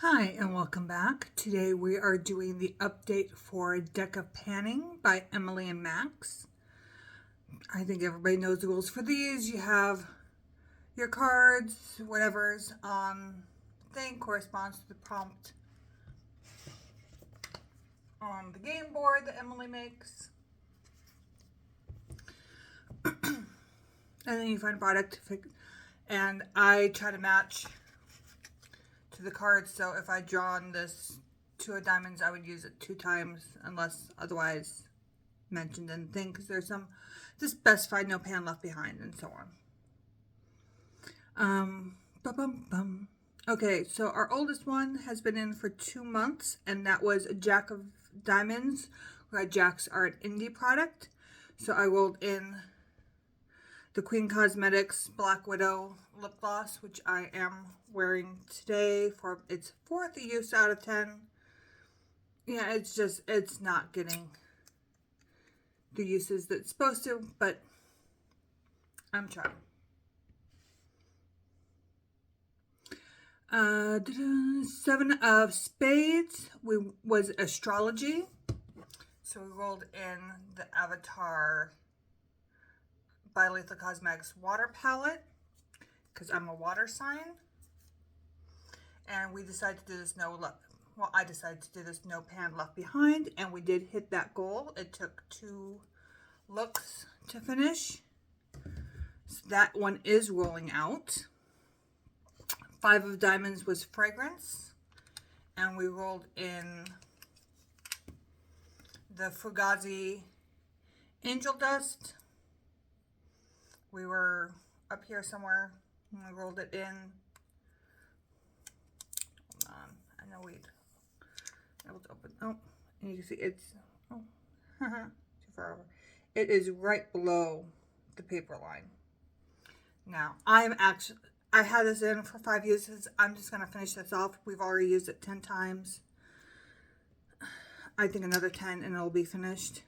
Hi and welcome back. Today we are doing the update for Deck of Panning by Emily and Max. I think everybody knows the rules for these. You have your cards, whatever's on the thing corresponds to the prompt on the game board that Emily makes. And then you find a product to fix, and I try to match to the cards. So if I draw on this two of diamonds, I would use it 2 times unless otherwise mentioned in the thing, because there's some just specified no pan left behind and so on. Okay, so our oldest one has been in for 2 months, and that was a Jack of Diamonds. Red Jacks are an indie product. So I rolled in the Queen Cosmetics Black Widow lip gloss, which I am wearing today for its 4th use out of 10. Yeah, it's not getting the uses that it's supposed to, but I'm trying. 7 of Spades was Astrology. So we rolled in the Avatar by Lethal Cosmetics water palette, because I'm a water sign. And we decided to do this I decided to do this no pan left behind, and we did hit that goal. It took 2 looks to finish. So that one is rolling out. 5 of Diamonds was Fragrance, and we rolled in the Fugazi Angel Dust. We were up here somewhere when we rolled it in. Hold on, I know we'd able to open. Oh, and you can see it's too far over. It is right below the paper line. Now I had this in for 5 uses. I'm just going to finish this off. We've already used it 10 times. I think another 10 and it'll be finished.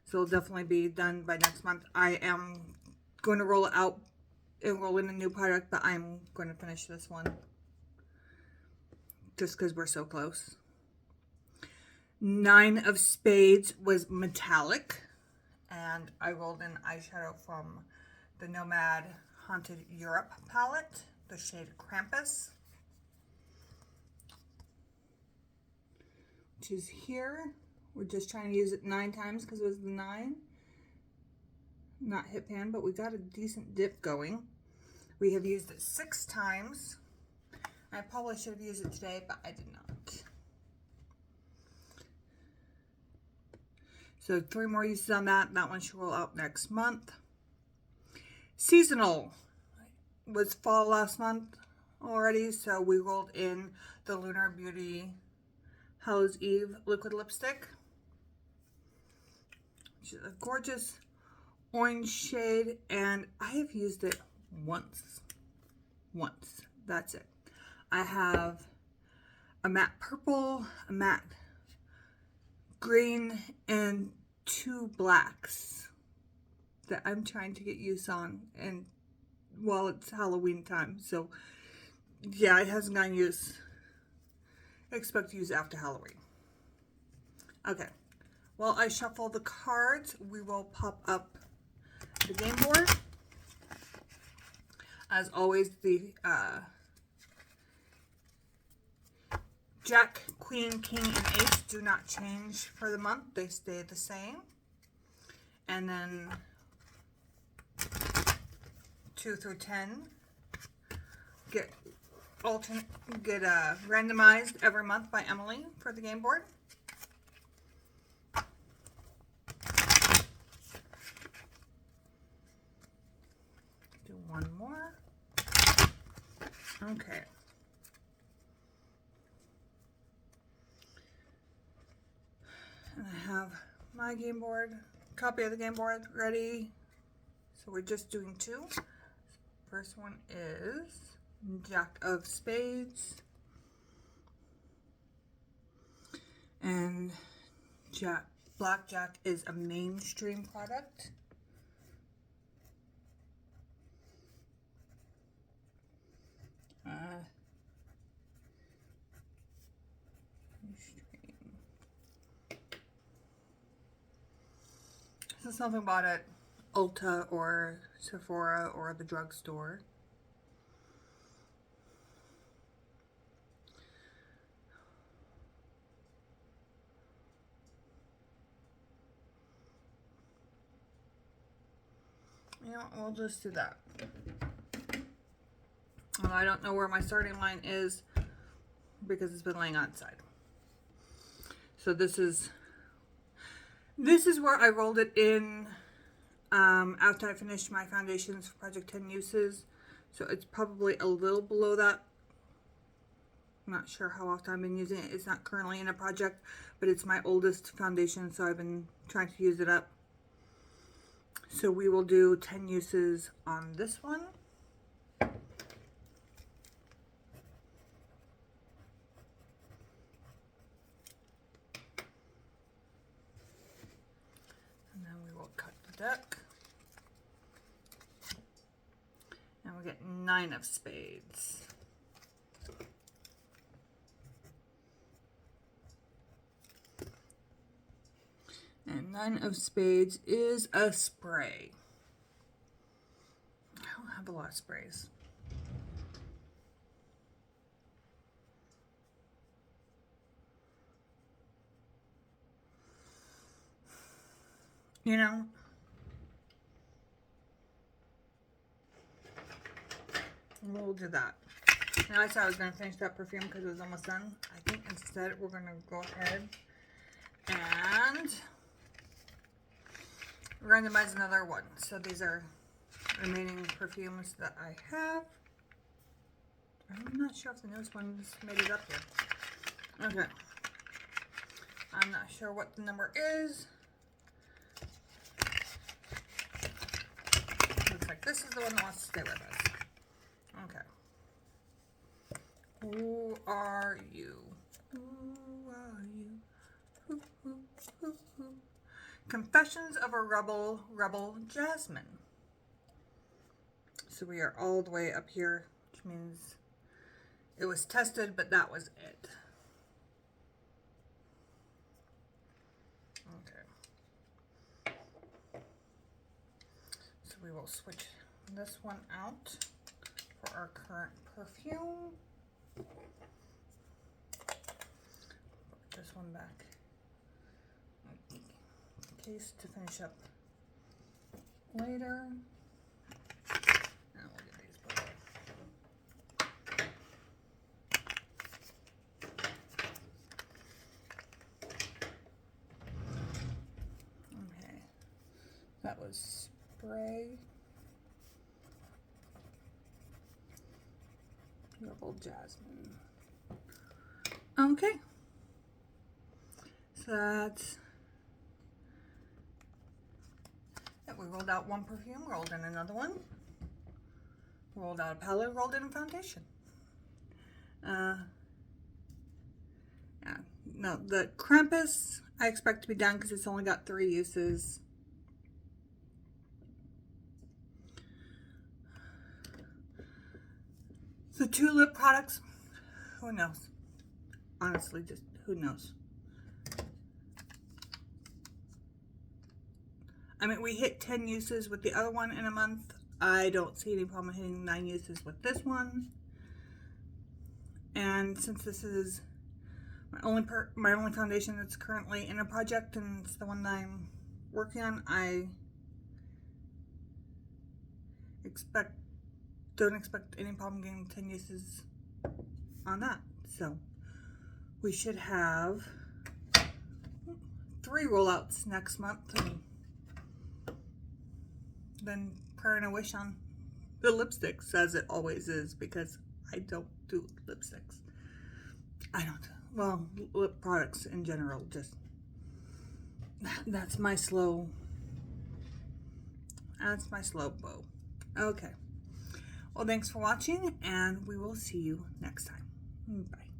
So it'll definitely be done by next month. I am going to roll it out and roll in a new product, but I'm going to finish this one just because we're so close. 9 of Spades was Metallic, and I rolled in eyeshadow from the Nomad Haunted Europe palette, the shade Krampus, which is here. We're just trying to use it 9 times because it was the 9. Not hit pan, but we got a decent dip going. We have used it 6 times. I probably should have used it today, but I did not. So 3 more uses on that. That one should roll out next month. Seasonal was fall last month already, so we rolled in the Lunar Beauty Hallows Eve liquid lipstick. Which is a gorgeous orange shade, and I have used it once. That's it. I have a matte purple, a matte green, and 2 blacks that I'm trying to get use on, and well, it's Halloween time, so yeah, it hasn't gotten use. I expect to use after Halloween. Okay, while I shuffle the cards, we will pop up the game board. As always, the Jack, Queen, King, and Ace do not change for the month. They stay the same. And then 2 through 10 get randomized every month by Emily for the game board. Do one more. Okay. And I have my game board, copy of the game board ready. So we're just doing 2. First one is Jack of Spades. And Blackjack is a mainstream product. This is something bought at Ulta or Sephora or the drugstore. You know, we'll just do that. Well, I don't know where my starting line is because it's been laying outside. So this is where I rolled it in after I finished my foundations for Project 10 Uses. So it's probably a little below that. I'm not sure how often I've been using it. It's not currently in a project, but it's my oldest foundation, so I've been trying to use it up. So we will do 10 uses on this one. And then we will cut the deck. And we get 9 of spades. And 9 of spades is a spray. I don't have a lot of sprays. You know, we'll do that. Now I said I was going to finish that perfume because it was almost done. I think instead we're going to go ahead and randomize another one. So these are remaining perfumes that I have. I'm not sure if the newest ones made it up here. Okay. I'm not sure what the number is. Looks like this is the one that wants to stay with us. Okay. Who are you? Who are you? Who, who? Confessions of a Rebel Jasmine. So we are all the way up here, which means it was tested, but that was it. Okay. So we will switch this one out for our current perfume. Put this one back. Case to finish up later. And we'll get these put away. Okay. That was spray. Rebel Jasmine. Okay. So that's we rolled out one perfume, rolled in another one, rolled out a palette, rolled in a foundation. Yeah, no, the Krampus I expect to be done because it's only got 3 uses. The 2 lip products, who knows? Honestly, just who knows? I mean, we hit 10 uses with the other one in a month. I don't see any problem hitting 9 uses with this one. And since this is my only foundation that's currently in a project and it's the one that I'm working on, I don't expect any problem getting 10 uses on that. So we should have 3 rollouts next month. And then prayer and a wish on the lipsticks, as it always is, because I don't do lipsticks. I don't. Well, lip products in general, just that's my slow bow. Okay. Well, thanks for watching, and we will see you next time. Bye.